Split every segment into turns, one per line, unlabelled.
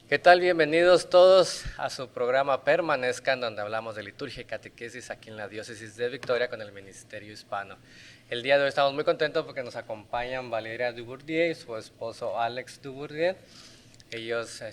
¿Qué tal? Bienvenidos todos a su programa Permanezcan, donde hablamos de liturgia y catequesis aquí en la Diócesis de Victoria con el Ministerio Hispano. El día de hoy estamos muy contentos porque nos acompañan Valeria Dubourdieu y su esposo Alex Dubourdieu. Ellos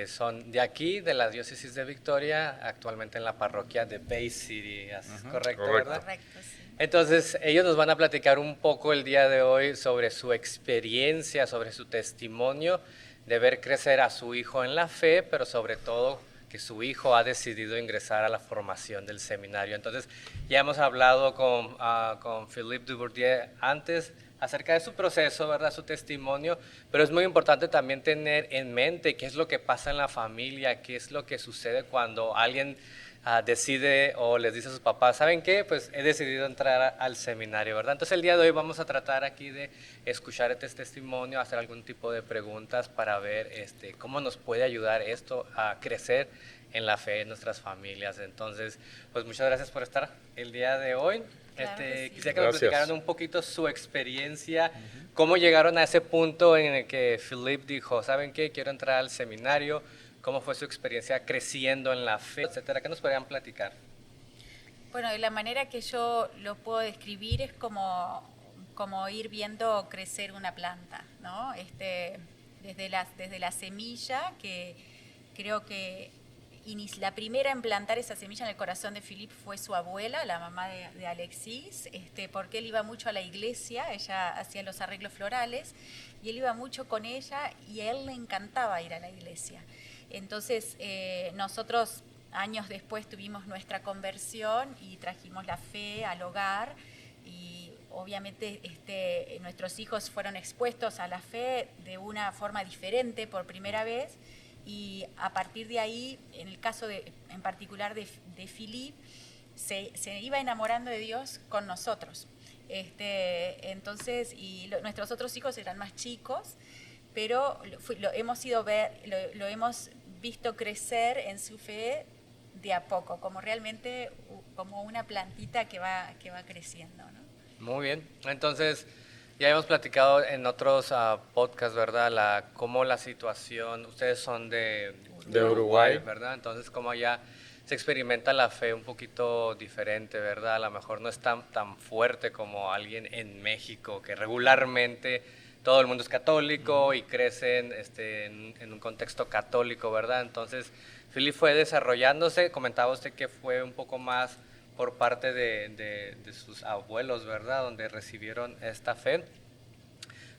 son de aquí, de la Diócesis de Victoria, actualmente en la parroquia de Bay City. ¿Es correcto, verdad?
Correcto, sí.
Entonces, ellos nos van a platicar un poco el día de hoy sobre su experiencia, sobre su testimonio de ver crecer a su hijo en la fe, pero sobre todo que su hijo ha decidido ingresar a la formación del seminario. Entonces, ya hemos hablado con Philippe Dubourdieu antes acerca de su proceso, ¿verdad? Su testimonio, pero es muy importante también tener en mente qué es lo que pasa en la familia, qué es lo que sucede cuando alguien decide o les dice a sus papás, ¿saben qué? Pues he decidido entrar al seminario, ¿verdad? Entonces el día de hoy vamos a tratar aquí de escuchar este testimonio, hacer algún tipo de preguntas para ver cómo nos puede ayudar esto a crecer en la fe de nuestras familias. Entonces, pues muchas gracias por estar el día de hoy.
Claro que sí.
Quisiera que nos platicaran un poquito su experiencia, cómo llegaron a ese punto en el que Philippe dijo, ¿saben qué? Quiero entrar al seminario. ¿Cómo fue su experiencia creciendo en la fe, etcétera? ¿Qué nos podrían platicar?
Bueno, de la manera que yo lo puedo describir es como ir viendo crecer una planta, ¿no? Desde la semilla, que creo que la primera en plantar esa semilla en el corazón de Philippe fue su abuela, la mamá de Alexis, porque él iba mucho a la iglesia, ella hacía los arreglos florales, y él iba mucho con ella y a él le encantaba ir a la iglesia. Entonces, nosotros años después tuvimos nuestra conversión y trajimos la fe al hogar y obviamente nuestros hijos fueron expuestos a la fe de una forma diferente por primera vez y a partir de ahí, en el caso en particular de Philippe, se iba enamorando de Dios con nosotros. Entonces, nuestros otros hijos eran más chicos, pero lo hemos visto crecer en su fe de a poco, como realmente como una plantita que va creciendo, ¿no?
Muy bien. Entonces, ya hemos platicado en otros podcasts, ¿verdad? Cómo la situación, ustedes son de Uruguay, ¿verdad? Entonces, cómo allá se experimenta la fe un poquito diferente, ¿verdad? A lo mejor no es tan fuerte como alguien en México, que regularmente todo el mundo es católico y crecen en un contexto católico, ¿verdad? Entonces, Philippe fue desarrollándose, comentaba usted que fue un poco más por parte de sus abuelos, ¿verdad? Donde recibieron esta fe.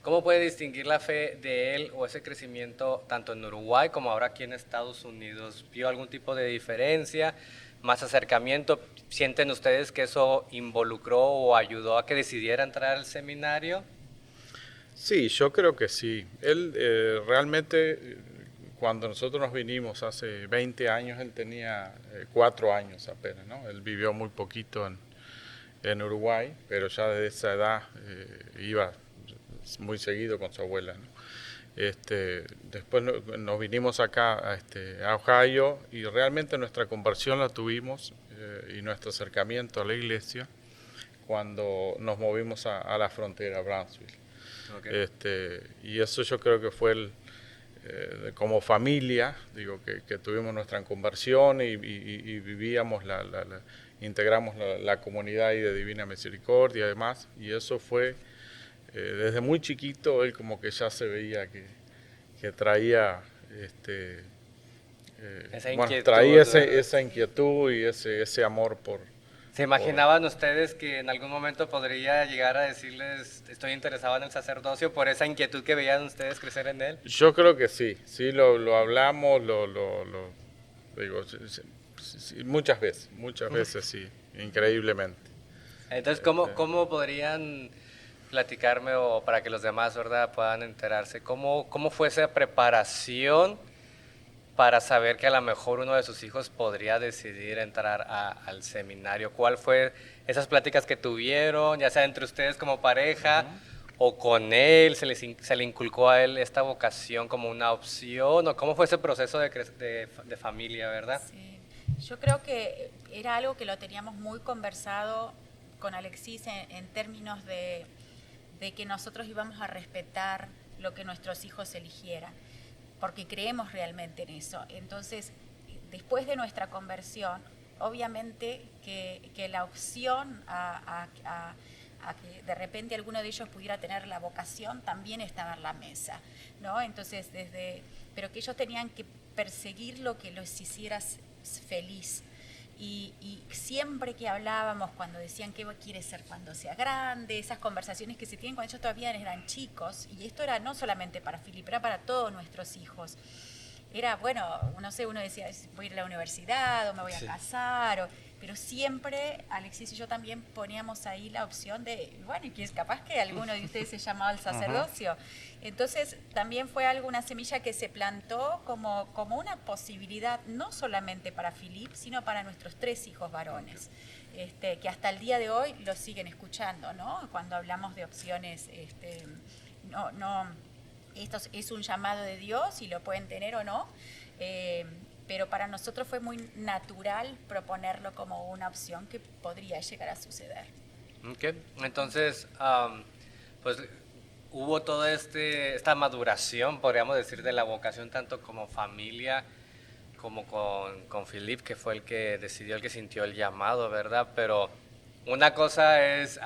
¿Cómo puede distinguir la fe de él o ese crecimiento tanto en Uruguay como ahora aquí en Estados Unidos? ¿Vio algún tipo de diferencia, más acercamiento? ¿Sienten ustedes que eso involucró o ayudó a que decidiera entrar al seminario?
Sí, yo creo que sí. Él realmente, cuando nosotros nos vinimos hace 20 años, él tenía 4 años apenas, ¿no? Él vivió muy poquito en Uruguay, pero ya desde esa edad iba muy seguido con su abuela, ¿no? Después nos vinimos acá a Ohio y realmente nuestra conversión la tuvimos y nuestro acercamiento a la iglesia cuando nos movimos a la frontera, a Brownsville. Okay. Y eso yo creo que fue como familia, digo que tuvimos nuestra conversión y vivíamos integramos la comunidad ahí de Divina Misericordia y demás, y eso fue desde muy chiquito. Él como que ya se veía que traía esa inquietud y ese amor por...
¿Se imaginaban ustedes que en algún momento podría llegar a decirles estoy interesado en el sacerdocio por esa inquietud que veían ustedes crecer en él?
Yo creo que sí lo hablamos, digo, sí, muchas veces sí, increíblemente.
Entonces, ¿cómo podrían platicarme o para que los demás, ¿verdad?, puedan enterarse? ¿Cómo fue esa preparación para saber que a lo mejor uno de sus hijos podría decidir entrar al seminario? ¿Cuál fue esas pláticas que tuvieron, ya sea entre ustedes como pareja o con él? ¿Se le inculcó a él esta vocación como una opción? ¿O cómo fue ese proceso de familia, verdad?
Sí. Yo creo que era algo que lo teníamos muy conversado con Alexis en términos de que nosotros íbamos a respetar lo que nuestros hijos eligieran. porque creemos realmente en eso. Entonces, después de nuestra conversión, obviamente que la opción a que de repente alguno de ellos pudiera tener la vocación también estaba en la mesa, ¿no? Entonces, pero que ellos tenían que perseguir lo que los hiciera feliz. Y siempre que hablábamos, cuando decían qué quiere ser cuando sea grande, esas conversaciones que se tienen cuando ellos todavía eran chicos, y esto era no solamente para Philip, era para todos nuestros hijos. Era, bueno, no sé, uno decía, voy a ir a la universidad o me voy a casar, pero siempre Alexis y yo también poníamos ahí la opción de, bueno, y que es capaz que alguno de ustedes se llamaba al sacerdocio. Entonces también fue algo, una semilla que se plantó como una posibilidad, no solamente para Philip, sino para nuestros 3 hijos varones, que hasta el día de hoy los siguen escuchando, ¿no? Cuando hablamos de opciones, esto es un llamado de Dios y lo pueden tener o no, pero para nosotros fue muy natural proponerlo como una opción que podría llegar a suceder.
Okay. Entonces, pues hubo toda esta maduración, podríamos decir, de la vocación, tanto como familia como con Philip, que fue el que decidió, el que sintió el llamado, ¿verdad? Pero una cosa es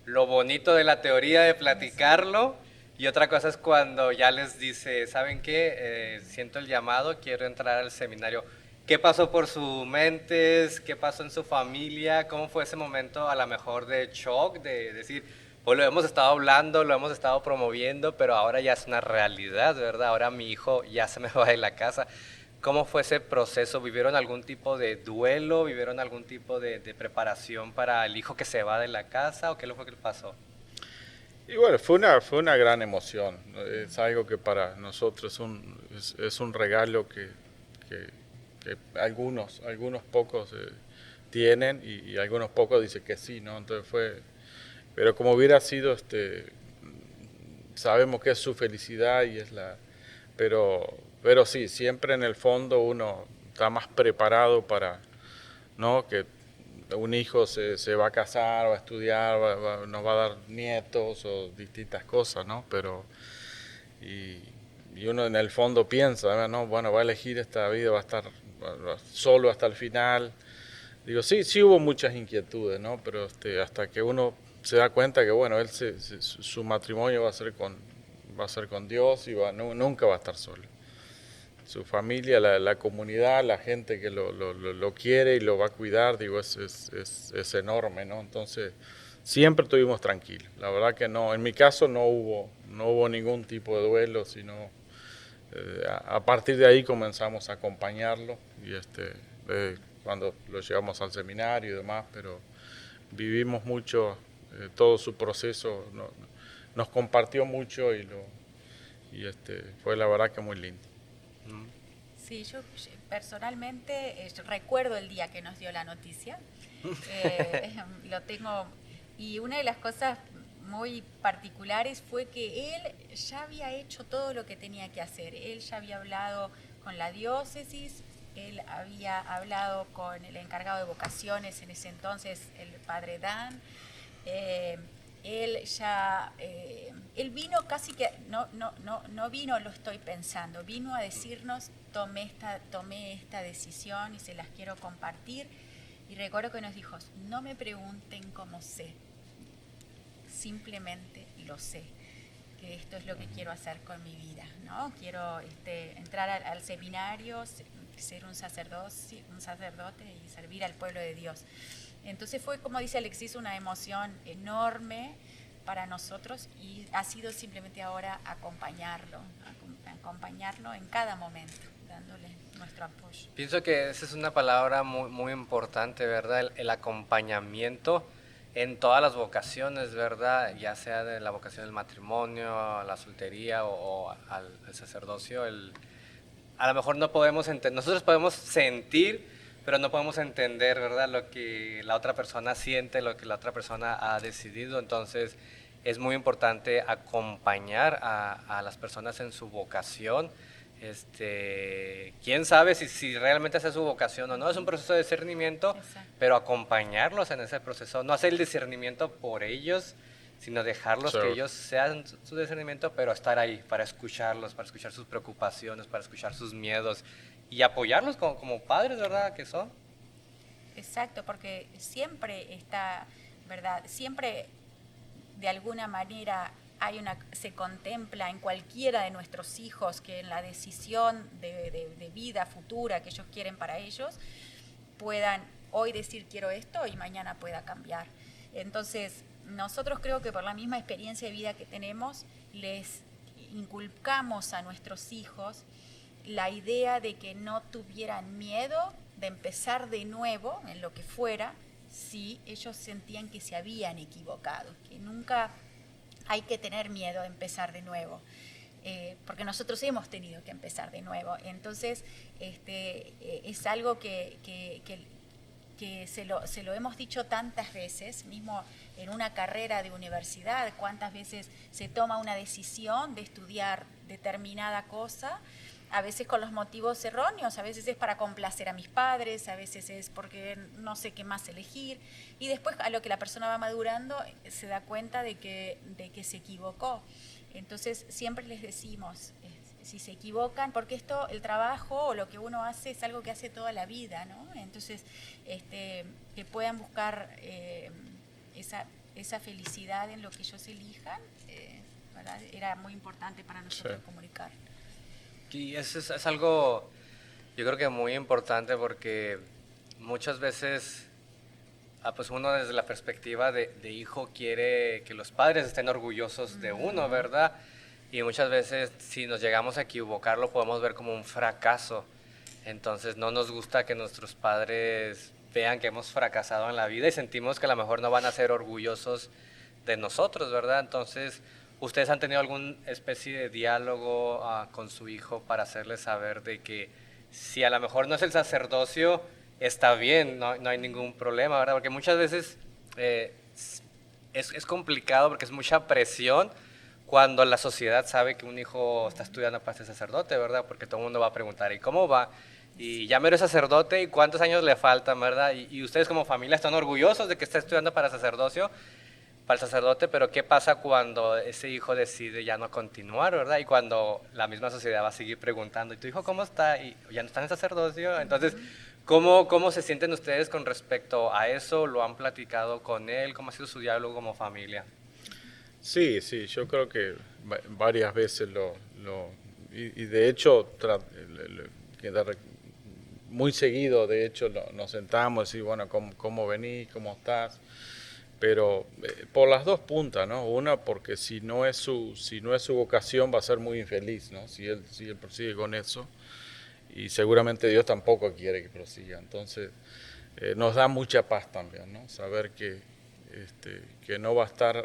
lo bonito de la teoría, de platicarlo, y otra cosa es cuando ya les dice, ¿saben qué? Siento el llamado, quiero entrar al seminario. ¿Qué pasó por sus mentes? ¿Qué pasó en su familia? ¿Cómo fue ese momento a lo mejor de shock, de decir, pues lo hemos estado hablando, lo hemos estado promoviendo, pero ahora ya es una realidad, ¿verdad? Ahora mi hijo ya se me va de la casa. ¿Cómo fue ese proceso? ¿Vivieron algún tipo de duelo? ¿Vivieron algún tipo de preparación para el hijo que se va de la casa? ¿O qué fue que pasó?
Y bueno, fue una gran emoción. Es algo que para nosotros es un regalo que algunos pocos tienen y algunos pocos dicen que sí, ¿no? Entonces pero como hubiera sido, sabemos que es su felicidad y es pero sí, siempre en el fondo uno está más preparado para, ¿no? Que un hijo se va a casar, va a estudiar, nos va a dar nietos o distintas cosas, ¿no? Pero, y uno en el fondo piensa, ¿no? Bueno, va a elegir esta vida, va a estar solo hasta el final. Digo, sí hubo muchas inquietudes, ¿no? Pero hasta que uno se da cuenta que, bueno, su matrimonio va a ser con Dios y nunca va a estar solo. Su familia, la comunidad, la gente que lo quiere y lo va a cuidar, digo, es enorme, ¿no? Entonces, siempre estuvimos tranquilos. La verdad que no, en mi caso no hubo ningún tipo de duelo, sino a partir de ahí comenzamos a acompañarlo y cuando lo llevamos al seminario y demás, pero vivimos mucho todo su proceso, nos compartió mucho y fue la verdad que muy lindo.
Sí, yo personalmente recuerdo el día que nos dio la noticia, lo tengo, y una de las cosas muy particulares fue que él ya había hecho todo lo que tenía que hacer. Él ya había hablado con la diócesis, él había hablado con el encargado de vocaciones en ese entonces, el padre Dan. Él vino casi que, no vino, lo estoy pensando, vino a decirnos, tomé esta decisión y se las quiero compartir. Y recuerdo que nos dijo, no me pregunten cómo sé, simplemente lo sé, que esto es lo que quiero hacer con mi vida, ¿no? Quiero entrar al seminario, ser un sacerdote y servir al pueblo de Dios. Entonces fue, como dice Alexis, una emoción enorme para nosotros y ha sido simplemente ahora acompañarlo en cada momento, dándole nuestro apoyo.
Pienso que esa es una palabra muy, muy importante, ¿verdad? El acompañamiento en todas las vocaciones, ¿verdad? Ya sea de la vocación del matrimonio, a la soltería o al sacerdocio. A lo mejor no podemos entender, nosotros podemos sentir, pero no podemos entender, ¿verdad?, lo que la otra persona siente, lo que la otra persona ha decidido. Entonces, es muy importante acompañar a las personas en su vocación. Quién sabe si realmente esa es su vocación o no. Es un proceso de discernimiento, pero acompañarlos en ese proceso, no hacer el discernimiento por ellos, sino dejarlos que ellos sean su discernimiento, pero estar ahí para escucharlos, para escuchar sus preocupaciones, para escuchar sus miedos y apoyarlos como padres, ¿verdad? Que son.
Exacto, porque siempre está, ¿verdad? Siempre de alguna manera se contempla en cualquiera de nuestros hijos que en la decisión de vida futura que ellos quieren para ellos, puedan hoy decir quiero esto y mañana pueda cambiar. Entonces, nosotros creo que por la misma experiencia de vida que tenemos, les inculcamos a nuestros hijos la idea de que no tuvieran miedo de empezar de nuevo en lo que fuera si ellos sentían que se habían equivocado, que nunca hay que tener miedo de empezar de nuevo, porque nosotros hemos tenido que empezar de nuevo. Entonces, es algo que se lo hemos dicho tantas veces, mismo en una carrera de universidad, cuántas veces se toma una decisión de estudiar determinada cosa, a veces con los motivos erróneos, a veces es para complacer a mis padres, a veces es porque no sé qué más elegir, y después a lo que la persona va madurando se da cuenta de que se equivocó. Entonces siempre les decimos, si se equivocan, porque el trabajo o lo que uno hace es algo que hace toda la vida, ¿no? Entonces que puedan buscar esa felicidad en lo que ellos elijan, ¿verdad? Era muy importante para nosotros comunicar.
Y eso es algo, yo creo que muy importante, porque muchas veces pues uno desde la perspectiva de hijo quiere que los padres estén orgullosos de uno, ¿verdad? Y muchas veces si nos llegamos a equivocar lo podemos ver como un fracaso. Entonces no nos gusta que nuestros padres vean que hemos fracasado en la vida y sentimos que a lo mejor no van a ser orgullosos de nosotros, ¿verdad? Entonces, ¿ustedes han tenido alguna especie de diálogo con su hijo para hacerle saber de que si a lo mejor no es el sacerdocio, está bien, no hay ningún problema, ¿verdad? Porque muchas veces es complicado porque es mucha presión cuando la sociedad sabe que un hijo está estudiando para ser sacerdote, ¿verdad? Porque todo el mundo va a preguntar, ¿y cómo va? Y ya mero es sacerdote, ¿y cuántos años le faltan, verdad? Y ustedes como familia están orgullosos de que está estudiando para sacerdocio, para el sacerdote, pero ¿qué pasa cuando ese hijo decide ya no continuar, verdad? Y cuando la misma sociedad va a seguir preguntando, ¿y tu hijo cómo está? ¿Y ya no está en sacerdocio? Entonces, ¿cómo se sienten ustedes con respecto a eso? ¿Lo han platicado con él? ¿Cómo ha sido su diálogo como familia?
Sí, yo creo que varias veces y de hecho muy seguido, de hecho, nos sentamos y bueno, ¿cómo venís? ¿Cómo estás? Pero por las dos puntas, ¿no? Una, porque si no es su vocación va a ser muy infeliz, ¿no? Si él prosigue con eso, y seguramente Dios tampoco quiere que prosiga. Entonces nos da mucha paz también, ¿no? Saber que no va a estar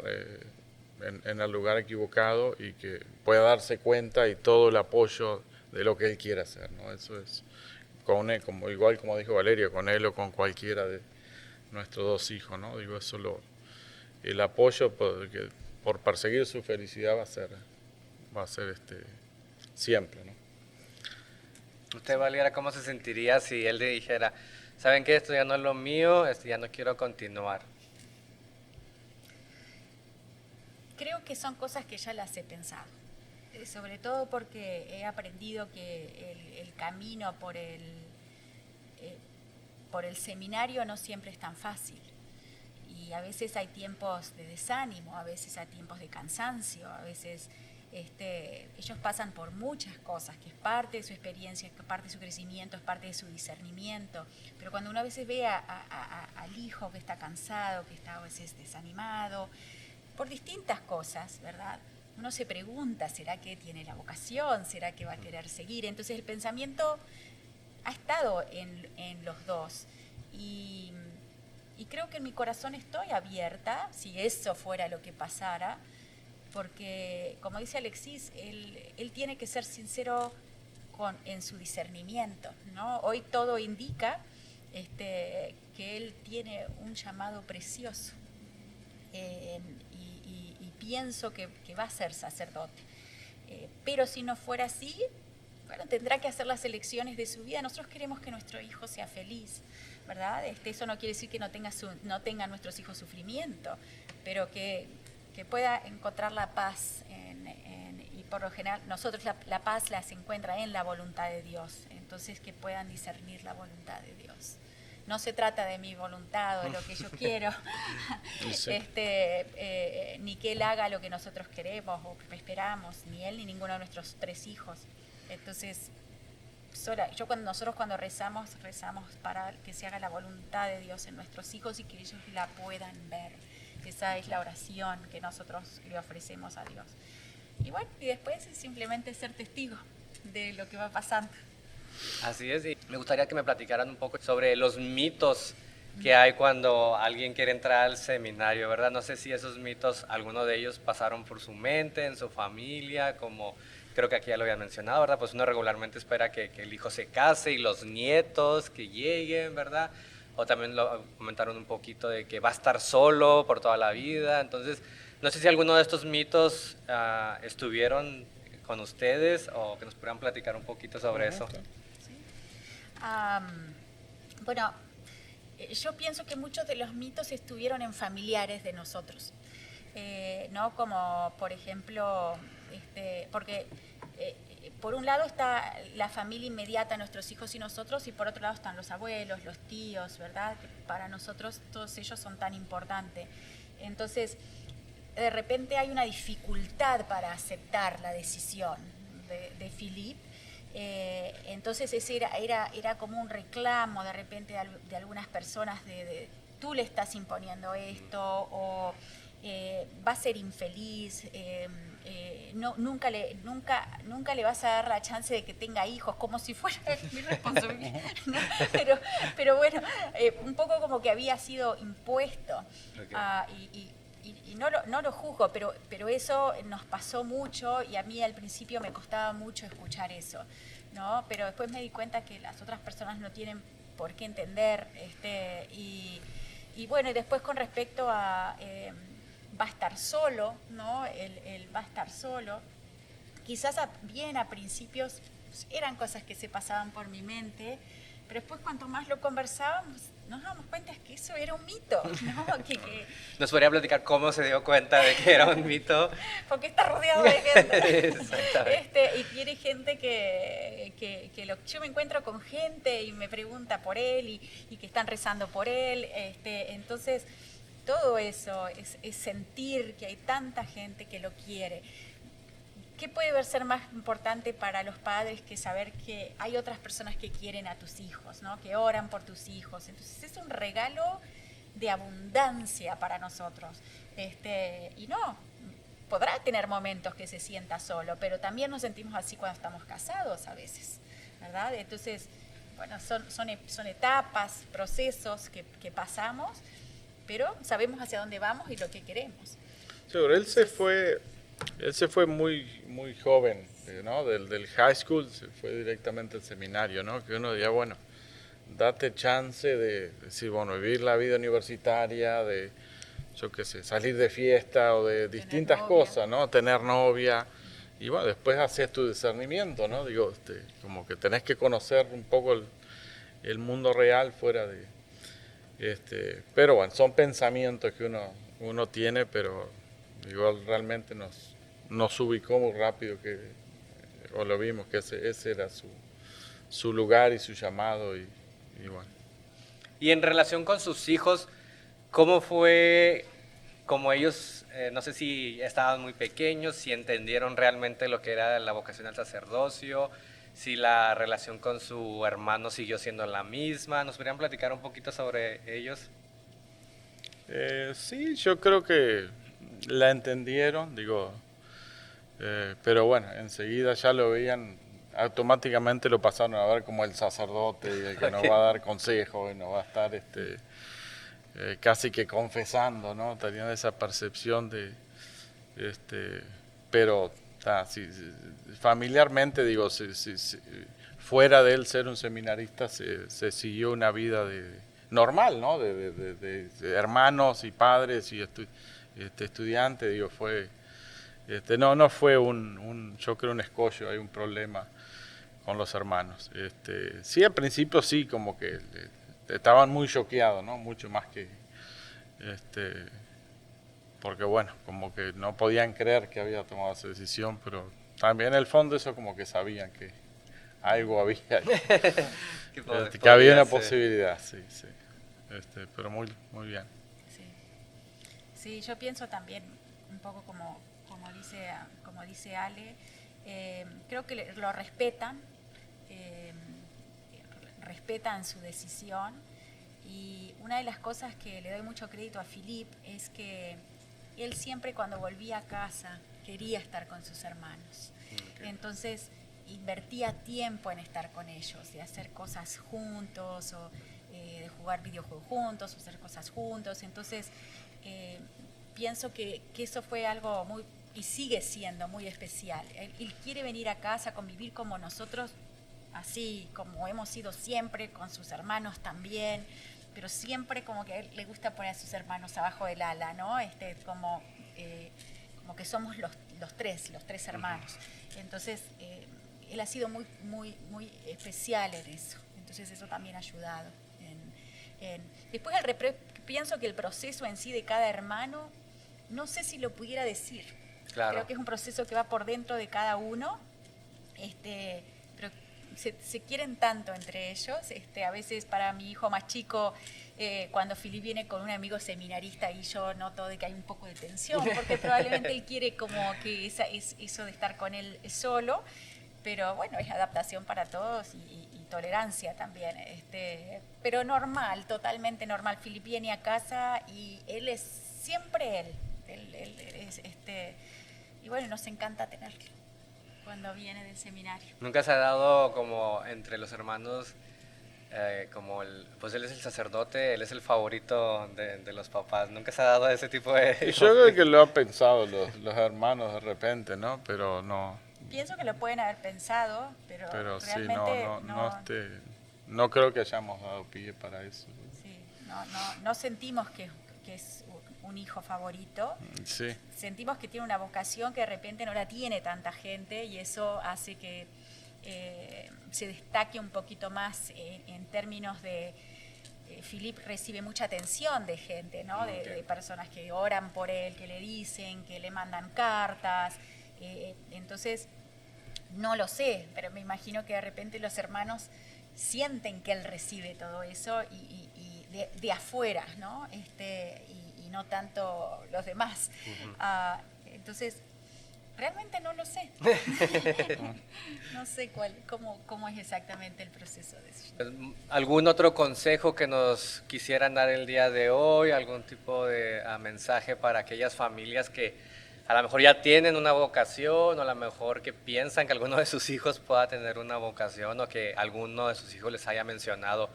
en el lugar equivocado y que pueda darse cuenta y todo el apoyo de lo que él quiere hacer, ¿no? Eso es con él, igual como dijo Valeria, con él o con cualquiera de nuestros dos hijos, ¿no? Digo, eso el apoyo por perseguir su felicidad va a ser siempre, ¿no?
Usted, Valeria, ¿cómo se sentiría si él le dijera, ¿saben qué? Esto ya no es lo mío, ya no quiero continuar?
Creo que son cosas que ya las he pensado, sobre todo porque he aprendido que el camino por el seminario no siempre es tan fácil. Y a veces hay tiempos de desánimo, a veces hay tiempos de cansancio, a veces ellos pasan por muchas cosas, que es parte de su experiencia, que es parte de su crecimiento, es parte de su discernimiento. Pero cuando uno a veces ve al hijo que está cansado, que está a veces desanimado, por distintas cosas, ¿verdad? Uno se pregunta, ¿será que tiene la vocación? ¿Será que va a querer seguir? Entonces el pensamiento ha estado en los dos. Y creo que en mi corazón estoy abierta, si eso fuera lo que pasara, porque, como dice Alexis, él tiene que ser sincero en su discernimiento, ¿no? Hoy todo indica que él tiene un llamado precioso. Y pienso que va a ser sacerdote. Pero si no fuera así, bueno, tendrá que hacer las elecciones de su vida. Nosotros queremos que nuestro hijo sea feliz, ¿verdad? Eso no quiere decir que no tengan nuestros hijos sufrimiento, pero que que pueda encontrar la paz y por lo general nosotros la paz la se encuentra en la voluntad de Dios, entonces que puedan discernir la voluntad de Dios. No se trata de mi voluntad o de lo que yo quiero,
Sí.
ni que Él haga lo que nosotros queremos o esperamos, ni Él ni ninguno de nuestros 3 hijos. Entonces, nosotros cuando rezamos para que se haga la voluntad de Dios en nuestros hijos y que ellos la puedan ver. Esa es la oración que nosotros le ofrecemos a Dios. Y bueno, y después es simplemente ser testigo de lo que va pasando.
Así es, y me gustaría que me platicaran un poco sobre los mitos que hay cuando alguien quiere entrar al seminario, ¿verdad? No sé si esos mitos, algunos de ellos pasaron por su mente, en su familia, como creo que aquí ya lo habían mencionado, ¿verdad? Pues uno regularmente espera que el hijo se case y los nietos que lleguen, ¿verdad? O también lo comentaron un poquito de que va a estar solo por toda la vida. Entonces, no sé si alguno de estos mitos estuvieron con ustedes o que nos pudieran platicar un poquito sobre eso.
Bueno, yo pienso que muchos de los mitos estuvieron en familiares de nosotros, ¿no? Como, por ejemplo, porque por un lado está la familia inmediata, nuestros hijos y nosotros, y por otro lado están los abuelos, los tíos, ¿verdad? Que para nosotros todos ellos son tan importantes. Entonces, de repente hay una dificultad para aceptar la decisión de Philippe. Entonces ese era como un reclamo de repente de algunas personas de tú le estás imponiendo esto o va a ser infeliz, nunca le vas a dar la chance de que tenga hijos, como si fuera mi responsabilidad, ¿no? Pero bueno, un poco como que había sido impuesto. Okay. Y no lo juzgo, pero eso nos pasó mucho y a mí al principio me costaba mucho escuchar eso, ¿no? Pero después me di cuenta que las otras personas no tienen por qué entender, y bueno, y después con respecto a va a estar solo, ¿no? Él va a estar solo. Quizás bien a principios eran cosas que se pasaban por mi mente, pero después cuanto más lo conversábamos, nos damos cuenta que eso era un mito, ¿no?
¿Nos podría platicar cómo se dio cuenta de que era un mito?
Porque está rodeado de gente. Y tiene gente yo me encuentro con gente y me pregunta por él y que están rezando por él. Entonces, todo eso es sentir que hay tanta gente que lo quiere. ¿Qué puede ser más importante para los padres que saber que hay otras personas que quieren a tus hijos, ¿no? Que oran por tus hijos? Entonces es un regalo de abundancia para nosotros. Y no, podrá tener momentos que se sienta solo, pero también nos sentimos así cuando estamos casados a veces, ¿verdad? Entonces, bueno, son etapas, procesos que pasamos, pero sabemos hacia dónde vamos y lo que queremos.
Seguro, él se fue muy, muy joven, ¿no? Del high school se fue directamente al seminario, ¿no? Que uno diría, bueno, date chance de decir, bueno, vivir la vida universitaria, de, yo qué sé, salir de fiesta o de distintas cosas, ¿no? Tener novia. Y bueno, después haces tu discernimiento, ¿no? Digo, como que tenés que conocer un poco el mundo real fuera de... pero bueno, son pensamientos que uno tiene, pero igual realmente nos ubicó muy rápido o lo vimos que ese era su lugar y su llamado y bueno.
Y en relación con sus hijos, ¿cómo fue, como ellos, no sé si estaban muy pequeños, si entendieron realmente lo que era la vocación al sacerdocio, si la relación con su hermano siguió siendo la misma? ¿Nos podrían platicar un poquito sobre ellos?
Sí, yo creo que la entendieron, digo, pero bueno, enseguida ya lo veían, automáticamente lo pasaron a ver como el sacerdote y el que nos va a dar consejos y nos va a estar casi que confesando, ¿no? Tenían esa percepción de, pero sí, familiarmente, digo, fuera de él ser un seminarista, se siguió una vida normal, ¿no? De hermanos y padres y estudiantes, digo, fue... no fue yo creo un escollo, hay un problema con los hermanos. Sí, al principio sí, como que estaban muy choqueados, ¿no? Mucho más que porque bueno, como que no podían creer que había tomado esa decisión, pero también en el fondo eso como que sabían que algo había, que había una posibilidad, sí. Pero muy bien.
Sí, yo pienso también un poco como dice Ale, creo que lo respetan su decisión, y una de las cosas que le doy mucho crédito a Philippe es que él siempre cuando volvía a casa quería estar con sus hermanos. Okay. Entonces invertía tiempo en estar con ellos, de hacer cosas juntos, o de jugar videojuegos juntos, o hacer cosas juntos. Entonces pienso que eso fue algo muy, y sigue siendo muy especial. Él quiere venir a casa, convivir como nosotros, así como hemos sido siempre, con sus hermanos también, pero siempre como que a él le gusta poner a sus hermanos abajo del ala, ¿no? Como que somos los tres hermanos. Entonces, él ha sido muy especial en eso. Entonces, eso también ha ayudado. Después, pienso que el proceso en sí de cada hermano, no sé si lo pudiera decir. Claro. Creo que es un proceso que va por dentro de cada uno, pero se quieren tanto entre ellos. A veces para mi hijo más chico, cuando Philippe viene con un amigo seminarista, y yo noto de que hay un poco de tensión, porque probablemente él quiere como que eso de estar con él solo, pero bueno, es adaptación para todos y tolerancia también. Pero normal, totalmente normal. Philippe viene a casa y él es siempre él es, y bueno, nos encanta tenerlo cuando viene del seminario.
¿Nunca se ha dado como entre los hermanos, pues él es el sacerdote, él es el favorito de los papás? ¿Nunca se ha dado ese tipo de...?
Y yo creo que lo han pensado los hermanos de repente, ¿no? Pero no...
Pienso que lo pueden haber pensado, pero realmente
sí, no creo que hayamos dado pie para eso.
Sí, no sentimos que es un hijo favorito.
Sí.
Sentimos que tiene una vocación que de repente no la tiene tanta gente, y eso hace que se destaque un poquito más en términos de... Philippe recibe mucha atención de gente, ¿no?
Okay.
De personas que oran por él, que le dicen, que le mandan cartas. Entonces, no lo sé, pero me imagino que de repente los hermanos sienten que él recibe todo eso y de afuera, ¿no? Y no tanto los demás. Uh-huh. Entonces, realmente no lo sé. No sé cómo es exactamente el proceso de eso.
¿Algún otro consejo que nos quisieran dar el día de hoy? ¿Algún tipo de mensaje para aquellas familias que a lo mejor ya tienen una vocación, o a lo mejor que piensan que alguno de sus hijos pueda tener una vocación, o que alguno de sus hijos les haya mencionado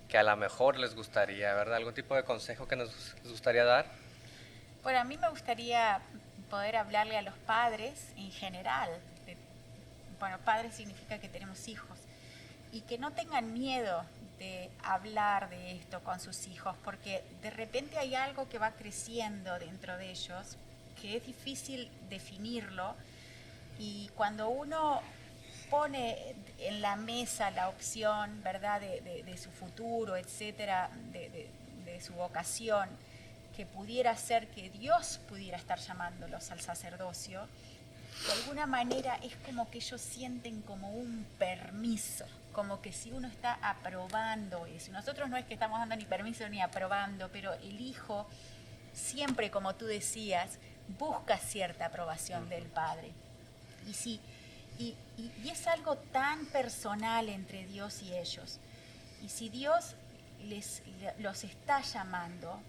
que a lo mejor les gustaría, ¿verdad? ¿Algún tipo de consejo que les gustaría dar?
Bueno, a mí me gustaría poder hablarle a los padres en general. Bueno, padres significa que tenemos hijos, y que no tengan miedo de hablar de esto con sus hijos, porque de repente hay algo que va creciendo dentro de ellos, que es difícil definirlo, y cuando uno pone en la mesa la opción, ¿verdad?, de su futuro, etcétera, de su vocación, que pudiera ser que Dios pudiera estar llamándolos al sacerdocio, de alguna manera es como que ellos sienten como un permiso, como que si uno está aprobando eso. Nosotros no es que estamos dando ni permiso ni aprobando, pero el hijo siempre, como tú decías, busca cierta aprobación del padre. Y es algo tan personal entre Dios y ellos. Y si Dios los está llamando,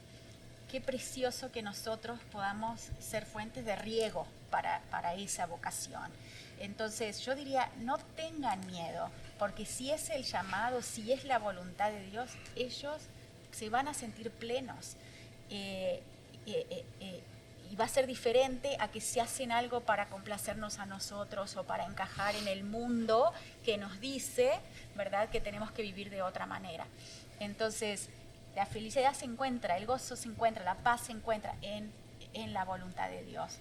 qué precioso que nosotros podamos ser fuentes de riego para esa vocación. Entonces yo diría, no tengan miedo, porque si es el llamado, si es la voluntad de Dios, ellos se van a sentir plenos. Y va a ser diferente a que se hacen algo para complacernos a nosotros, o para encajar en el mundo que nos dice, ¿verdad?, que tenemos que vivir de otra manera. Entonces, la felicidad se encuentra, el gozo se encuentra, la paz se encuentra en la voluntad de Dios.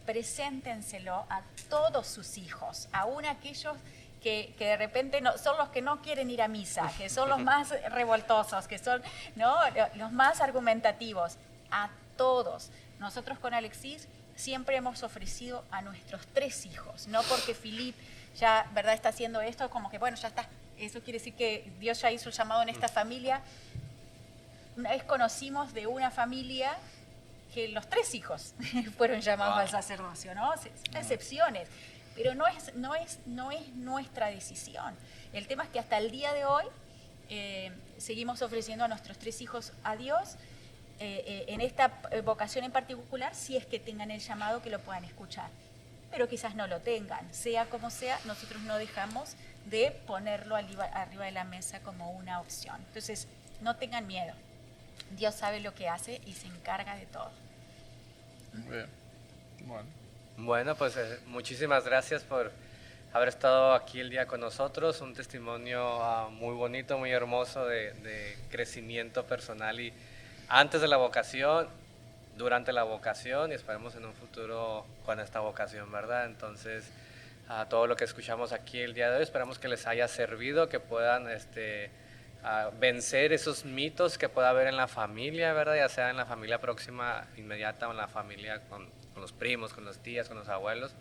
Preséntenselo a todos sus hijos, aún aquellos que de repente son los que no quieren ir a misa, que son los más revoltosos, que son, ¿no?, los más argumentativos, a todos, nosotros con Alexis siempre hemos ofrecido a nuestros 3 hijos, no porque Philippe ya, ¿verdad?, está haciendo esto, como que bueno, ya está. Eso quiere decir que Dios ya hizo el llamado en esta familia. Una vez conocimos de una familia que los 3 hijos fueron llamados al sacerdocio, ¿no? Son excepciones, pero no es nuestra decisión. El tema es que hasta el día de hoy seguimos ofreciendo a nuestros 3 hijos a Dios en esta vocación en particular, si es que tengan el llamado, que lo puedan escuchar. Pero quizás no lo tengan. Sea como sea, nosotros no dejamos de ponerlo arriba de la mesa como una opción. Entonces, no tengan miedo. Dios sabe lo que hace y se encarga de todo.
Bien.
Bueno, pues muchísimas gracias por haber estado aquí el día con nosotros. Un testimonio muy bonito, muy hermoso de crecimiento personal y antes de la vocación, durante la vocación y esperemos en un futuro con esta vocación, ¿verdad? Entonces, a todo lo que escuchamos aquí el día de hoy, esperamos que les haya servido, que puedan vencer esos mitos que pueda haber en la familia, ¿verdad? Ya sea en la familia próxima, inmediata, o en la familia con los primos, con las tías, con los abuelos,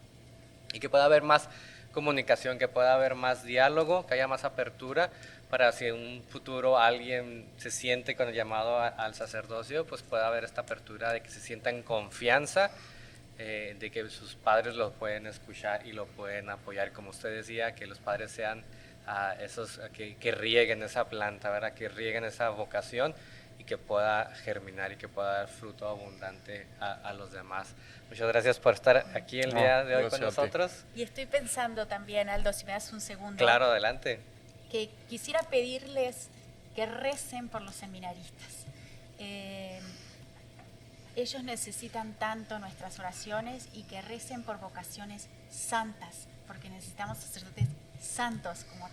y que pueda haber más comunicación, que pueda haber más diálogo, que haya más apertura, para si en un futuro alguien se siente con el llamado al sacerdocio, pues pueda haber esta apertura de que se sienta en confianza, de que sus padres lo pueden escuchar y lo pueden apoyar, como usted decía, que los padres sean esos que rieguen esa planta, ¿verdad? Que rieguen esa vocación y que pueda germinar y que pueda dar fruto abundante a los demás. Muchas gracias por estar aquí el día de hoy con nosotros.
Y estoy pensando también, Aldo, si me das un segundo.
Claro, adelante.
Que quisiera pedirles que recen por los seminaristas. Ellos necesitan tanto nuestras oraciones y que recen por vocaciones santas, porque necesitamos sacerdotes santos, como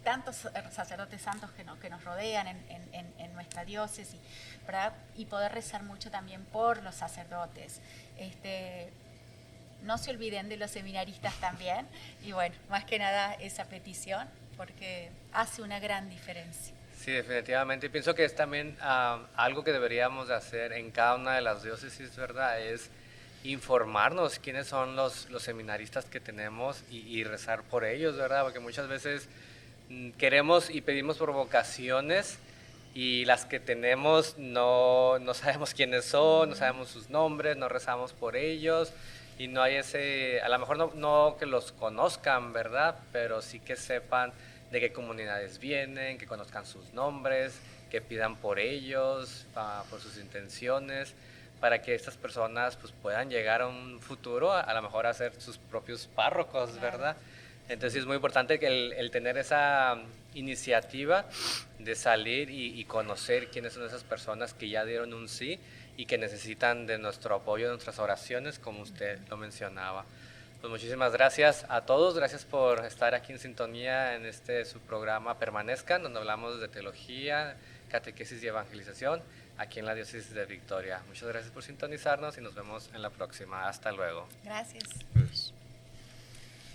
tantos sacerdotes santos que nos rodean en nuestra diócesis, ¿verdad? Y poder rezar mucho también por los sacerdotes. No se olviden de los seminaristas también, y bueno, más que nada esa petición, porque hace una gran diferencia.
Sí, definitivamente. Pienso que es también algo que deberíamos de hacer en cada una de las diócesis, ¿verdad? Es informarnos quiénes son los seminaristas que tenemos y rezar por ellos, ¿verdad? Porque muchas veces queremos y pedimos por vocaciones y las que tenemos no sabemos quiénes son, no sabemos sus nombres, no rezamos por ellos y no hay a lo mejor no que los conozcan, ¿verdad? Pero sí que sepan de qué comunidades vienen, que conozcan sus nombres, que pidan por ellos, por sus intenciones, para que estas personas pues, puedan llegar a un futuro, a lo mejor a ser sus propios párrocos, claro, ¿verdad? Entonces es muy importante que el tener esa iniciativa de salir y conocer quiénes son esas personas que ya dieron un sí y que necesitan de nuestro apoyo, de nuestras oraciones, como usted lo mencionaba. Pues muchísimas gracias a todos, gracias por estar aquí en sintonía en su programa Permanezcan, donde hablamos de teología, catequesis y evangelización, aquí en la Diócesis de Victoria. Muchas gracias por sintonizarnos y nos vemos en la próxima. Hasta luego.
Gracias.
Pues.